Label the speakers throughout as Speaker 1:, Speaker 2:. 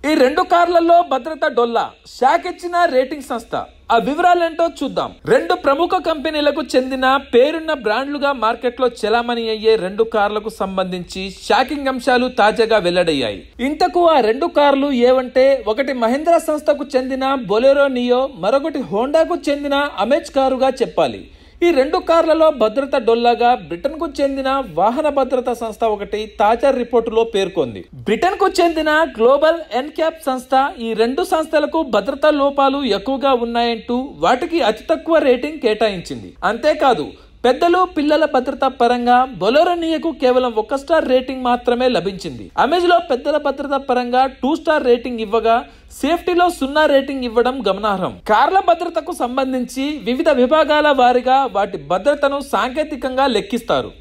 Speaker 1: ఈ రెండు కార్లలో భద్రత డొల్లా, షాక్ ఇచ్చిన రేటింగ్ సంస్థ. ఆ వివరాలేంటో చూద్దాం. రెండు ప్రముఖ కంపెనీలకు చెందిన పేరున్న బ్రాండ్లుగా మార్కెట్లో చెలామణి అయ్యే రెండు కార్లకు సంబంధించి షాకింగ్ అంశాలు తాజాగా వెల్లడయ్యాయి. ఇంతకు ఆ రెండు కార్లు ఏవంటే, ఒకటి మహీంద్రా సంస్థకు చెందిన బొలెరో నియో, మరొకటి హోండాకు చెందిన అమేజ్ కారుగా చెప్పాలి. ఈ రెండు కార్లలో భద్రత డొల్లాగా బ్రిటన్ కు చెందిన వాహన భద్రతా సంస్థ ఒకటి తాజా రిపోర్టులో పేర్కొంది. బ్రిటన్ కు చెందిన గ్లోబల్ ఎన్క్యాప్ సంస్థ ఈ రెండు సంస్థలకు భద్రతా లోపాలు ఎక్కువగా ఉన్నాయంటూ వాటికి అతి తక్కువ రేటింగ్ కేటాయించింది. అంతేకాదు, పెద్దలు పిల్లల భద్రతా పరంగా బొలెరో నియోకు కేవలం 1 స్టార్ రేటింగ్ మాత్రమే లభించింది. అమేజ్ లో పెద్దల భద్రతా పరంగా 2 స్టార్ రేటింగ్ ఇవ్వగా, సేఫ్టీలో 0 రేటింగ్ ఇవ్వడం గమనార్హం. కార్ల భద్రతకు సంబంధించి వివిధ విభాగాల వారీగా వాటి భద్రతను సాంకేతికంగా లెక్కిస్తారు.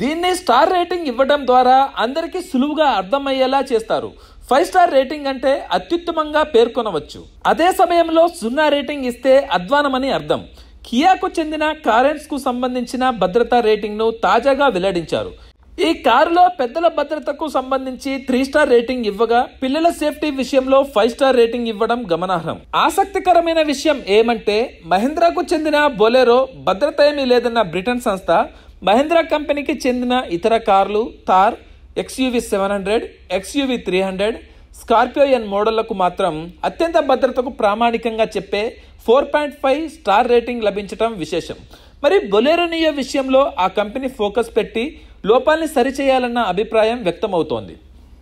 Speaker 1: దీన్ని స్టార్ రేటింగ్ ఇవ్వడం ద్వారా అందరికీ సులువుగా అర్థమయ్యేలా చేస్తారు. 5 స్టార్ రేటింగ్ అంటే అత్యుత్తమంగా పేర్కొనవచ్చు. అదే సమయంలో 0 రేటింగ్ ఇస్తే అధ్వానమని అర్థం. కియాకు చెందిన కారెన్స్ కు సంబంధించిన భద్రతా రేటింగ్ ను తాజాగా వెల్లడించారు. ఈ కారులో పెద్దల భద్రతకు సంబంధించి 3 స్టార్ రేటింగ్ ఇవ్వగా, పిల్లల సేఫ్టీ విషయంలో 5 స్టార్ రేటింగ్ ఇవ్వడం గమనార్హం. ఆసక్తికరమైన విషయం ఏమంటే, మహీంద్రాకు చెందిన బొలెరో భద్రత ఏమీ లేదన్న బ్రిటన్ సంస్థ, మహీంద్రా కంపెనీకి చెందిన ఇతర కార్లు Thar, XUV 700, XUV 300, Scorpio N మోడళ్లకు మాత్రం అత్యంత భద్రతకు ప్రామాణికంగా చెప్పే 4.5 స్టార్ రేటింగ్ లభించడం విశేషం. మరి బొలెరో నియో విషయంలో ఆ కంపెనీ ఫోకస్ పెట్టి లోపాలని సరిచేయాలన్న అభిప్రాయం వ్యక్తమవుతోంది.